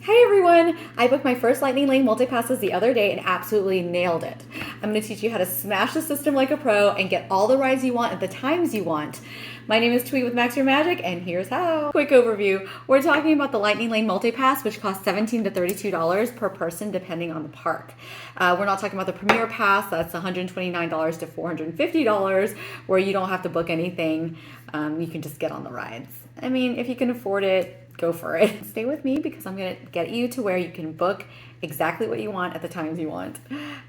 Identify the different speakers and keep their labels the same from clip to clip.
Speaker 1: Hi everyone! I booked my first Lightning Lane multi-passes the other day and absolutely nailed it. I'm going to teach you how to smash the system like a pro and get all the rides you want at the times you want. My name is Tweet with Max Your Magic, and here's how. Quick overview. We're talking about the Lightning Lane multi-pass, which costs $17 to $32 per person depending on the park. We're not talking about the Premier Pass, that's $129 to $450, where you don't have to book anything. You can just get on the rides. I mean, if you can afford it, go for it. Stay with me because I'm going to get you to where you can book exactly what you want at the times you want.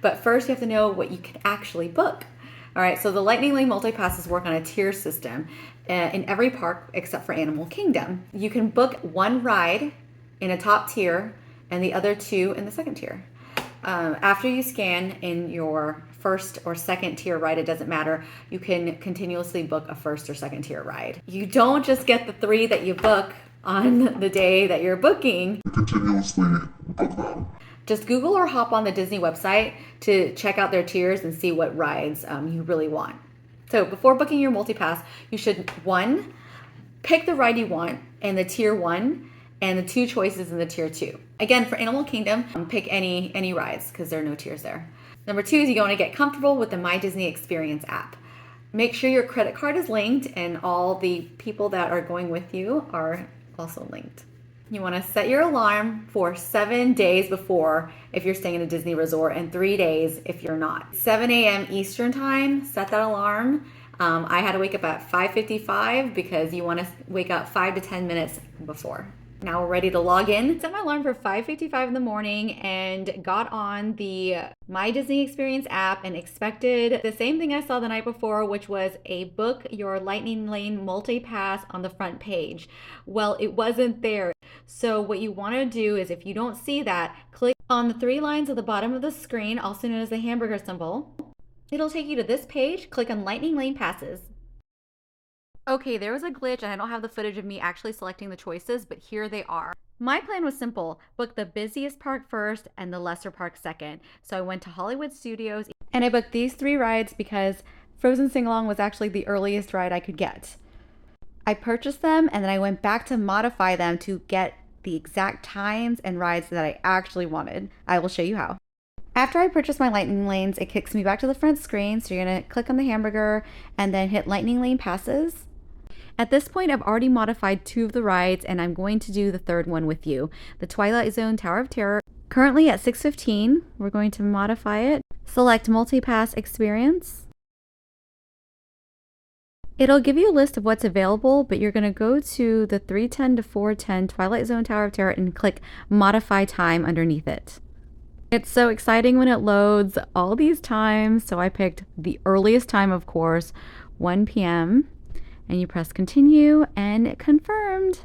Speaker 1: But first you have to know what you can actually book. All right, so the Lightning Lane multi-passes work on a tier system in every park except for Animal Kingdom. You can book one ride in a top tier and the other two in the second tier. After you scan in your first or second tier ride, it doesn't matter. You can continuously book a first or second tier ride. You don't just get the three that you book on the day that you're booking.
Speaker 2: Continuously book them.
Speaker 1: Just Google or hop on the Disney website to check out their tiers and see what rides you really want. So before booking your multi-pass, you should, one, pick the ride you want in the tier 1 and the 2 choices in the tier 2. Again, for Animal Kingdom, pick any rides because there are no tiers there. Number 2 is you want to get comfortable with the My Disney Experience app. Make sure your credit card is linked and all the people that are going with you are also linked. You want to set your alarm for 7 days before if you're staying in a Disney resort and 3 days if you're not. 7 a.m. Eastern time, set that alarm. I had to wake up at 5:55 because you want to wake up 5 to 10 minutes before. Now we're ready to log in. Set my alarm for 5:55 in the morning and got on the My Disney Experience app and expected the same thing I saw the night before, which was a book your Lightning Lane multi-pass on the front page. Well, it wasn't there. So what you want to do is if you don't see that, click on the 3 lines at the bottom of the screen, also known as the hamburger symbol. It'll take you to this page. Click on Lightning Lane passes. Okay, there was a glitch and I don't have the footage of me actually selecting the choices, but here they are. My plan was simple, book the busiest park first and the lesser park second. So I went to Hollywood Studios and I booked these 3 rides because Frozen Sing Along was actually the earliest ride I could get. I purchased them and then I went back to modify them to get the exact times and rides that I actually wanted. I will show you how. After I purchased my Lightning Lanes, it kicks me back to the front screen. So you're gonna click on the hamburger and then hit Lightning Lane passes. At this point, I've already modified 2 of the rides and I'm going to do the 3rd one with you. The Twilight Zone Tower of Terror. Currently at 6:15, we're going to modify it. Select Multi-Pass Experience. It'll give you a list of what's available, but you're gonna go to the 3:10 to 4:10 Twilight Zone Tower of Terror and click Modify Time underneath it. It's so exciting when it loads all these times, so I picked the earliest time, of course, 1 p.m. and you press continue and it confirmed.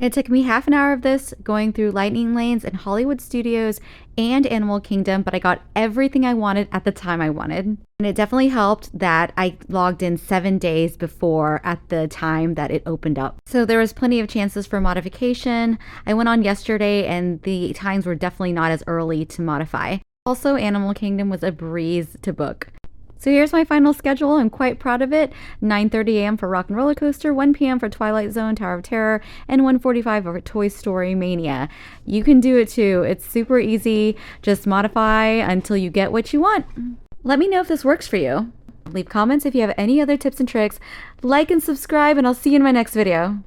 Speaker 1: It took me half an hour of this going through Lightning Lanes and Hollywood Studios and Animal Kingdom, but I got everything I wanted at the time I wanted. And it definitely helped that I logged in 7 days before at the time that it opened up. So there was plenty of chances for modification. I went on yesterday and the times were definitely not as early to modify. Also, Animal Kingdom was a breeze to book. So here's my final schedule. I'm quite proud of it. 9:30 a.m. for Rock and Roller Coaster, 1 p.m. for Twilight Zone Tower of Terror, and 1:45 for Toy Story Mania. You can do it too. It's super easy. Just modify until you get what you want. Let me know if this works for you. Leave comments if you have any other tips and tricks. Like and subscribe, and I'll see you in my next video.